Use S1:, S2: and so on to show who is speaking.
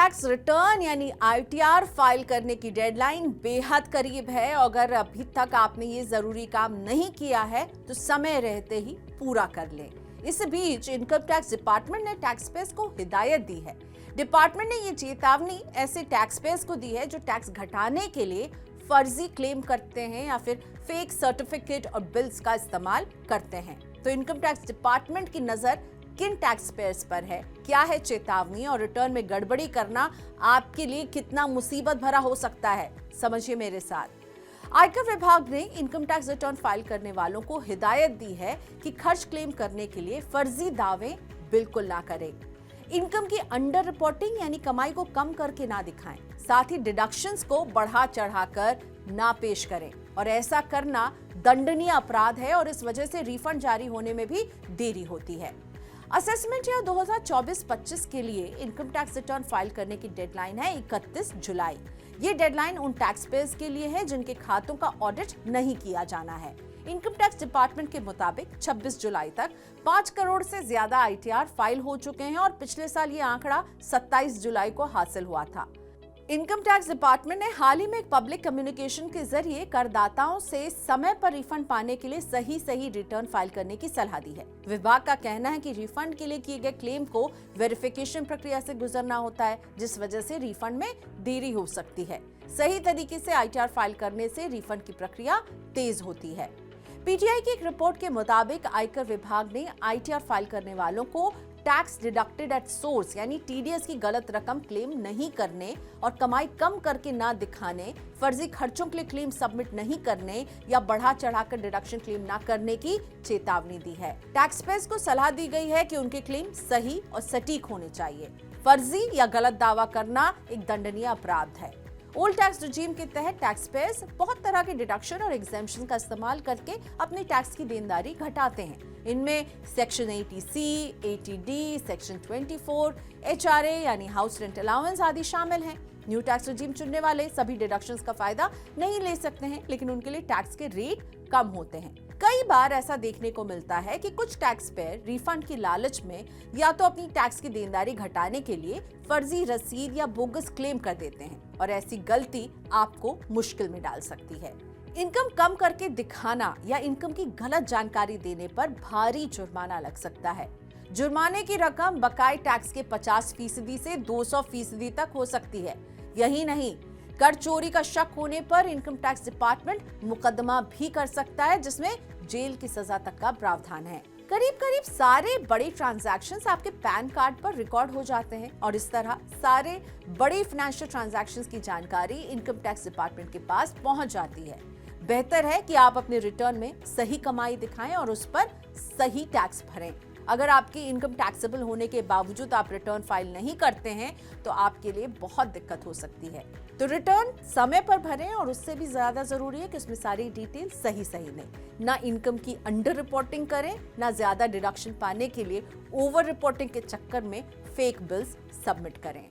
S1: Tax return यानी ITR file करने की डेडलाइन बेहद करीब है। अगर अभी तक आपने ये जरूरी काम नहीं किया है तो समय रहते ही पूरा कर लें। इस बीच इनकम टैक्स डिपार्टमेंट ने टैक्स पेयर्स को हिदायत दी है। डिपार्टमेंट ने ये चेतावनी ऐसे टैक्स पेयर्स को दी है जो टैक्स घटाने के लिए फर्जी क्लेम करते हैं या फिर फेक सर्टिफिकेट और बिल्स का इस्तेमाल करते हैं। तो इनकम टैक्स डिपार्टमेंट की नजर किन टैक्स पेयर्स पर है, क्या है चेतावनी और रिटर्न में गड़बड़ी करना आपके लिए कितना मुसीबत भरा हो सकता है, समझिए मेरे साथ। आयकर विभाग ने इनकम टैक्स रिटर्न फाइल करने वालों को हिदायत दी है कि खर्च क्लेम करने के लिए फर्जी दावे बिल्कुल ना करें। इनकम की अंडर रिपोर्टिंग यानी कमाई को कम करके ना दिखाएं, साथ ही डिडक्शंस को बढ़ा चढ़ाकर ना पेश करें और ऐसा करना दंडनीय अपराध है और इस वजह से रिफंड जारी होने में भी देरी होती है। असेसमेंट ईयर 2024-25 के लिए इनकम टैक्स रिटर्न फाइल करने की डेडलाइन है 31 जुलाई। ये डेडलाइन उन टैक्स पेयर्स के लिए है जिनके खातों का ऑडिट नहीं किया जाना है। इनकम टैक्स डिपार्टमेंट के मुताबिक 26 जुलाई तक 5 करोड़ से ज्यादा आईटीआर फाइल हो चुके हैं और पिछले साल ये आंकड़ा 27 जुलाई को हासिल हुआ था। इनकम टैक्स डिपार्टमेंट ने हाल ही में एक पब्लिक कम्युनिकेशन के जरिए करदाताओं से समय पर रिफंड पाने के लिए सही रिटर्न फाइल करने की सलाह दी है। विभाग का कहना है कि रिफंड के लिए किए गए क्लेम को वेरिफिकेशन प्रक्रिया से गुजरना होता है, जिस वजह से रिफंड में देरी हो सकती है। सही तरीके से आईटीआर फाइल करने से रिफंड की प्रक्रिया तेज होती है। पीटीआई की एक रिपोर्ट के मुताबिक आयकर विभाग ने आईटीआर फाइल करने वालों को टैक्स डिडक्टेड एट सोर्स यानी टीडीएस की गलत रकम क्लेम नहीं करने और कमाई कम करके ना दिखाने, फर्जी खर्चों के लिए क्लेम सबमिट नहीं करने या बढ़ा चढ़ाकर डिडक्शन क्लेम ना करने की चेतावनी दी है। टैक्स पेयर्स को सलाह दी गई है कि उनके क्लेम सही और सटीक होने चाहिए। फर्जी या गलत दावा करना एक दंडनीय अपराध है। ओल्ड टैक्स रिजीम के तहत टैक्स पेयर्स बहुत तरह के डिडक्शन और एग्जेम्पशन का इस्तेमाल करके अपनी टैक्स की देनदारी घटाते हैं। इनमें section 80C, 80D, section 24, HRA यानी हाउस रेंट अलाउंस आदि शामिल हैं। न्यू टैक्स रिजीम चुनने वाले सभी डिडक्शंस का फायदा नहीं ले सकते हैं, लेकिन उनके लिए टैक्स के रेट कम होते हैं। कई बार ऐसा देखने को मिलता है कि कुछ टैक्स पेयर रिफंड की लालच में या तो अपनी टैक्स की देनदारी घटाने के लिए फर्जी रसीद या बोगस क्लेम कर देते हैं और ऐसी गलती आपको मुश्किल में डाल सकती है। इनकम कम करके दिखाना या इनकम की गलत जानकारी देने पर भारी जुर्माना लग सकता है। जुर्माने की रकम बकाये टैक्स के 50% से 200% तक हो सकती है। यही नहीं, कर चोरी का शक होने पर इनकम टैक्स डिपार्टमेंट मुकदमा भी कर सकता है, जिसमें जेल की सजा तक का प्रावधान है। करीब सारे बड़े ट्रांजैक्शंस आपके पैन कार्ड पर रिकॉर्ड हो जाते हैं और इस तरह सारे बड़े फाइनेंशियल ट्रांजैक्शंस की जानकारी इनकम टैक्स डिपार्टमेंट के पास पहुंच जाती है। बेहतर है कि आप अपने रिटर्न में सही कमाई दिखाएं और उस पर सही टैक्स भरें। अगर आपकी इनकम टैक्सेबल होने के बावजूद आप रिटर्न फाइल नहीं करते हैं तो आपके लिए बहुत दिक्कत हो सकती है। तो रिटर्न समय पर भरें और उससे भी ज्यादा जरूरी है कि उसमें सारी डिटेल सही लें। ना इनकम की अंडर रिपोर्टिंग करें, ना ज्यादा डिडक्शन पाने के लिए ओवर रिपोर्टिंग के चक्कर में फेक बिल्स सबमिट करें।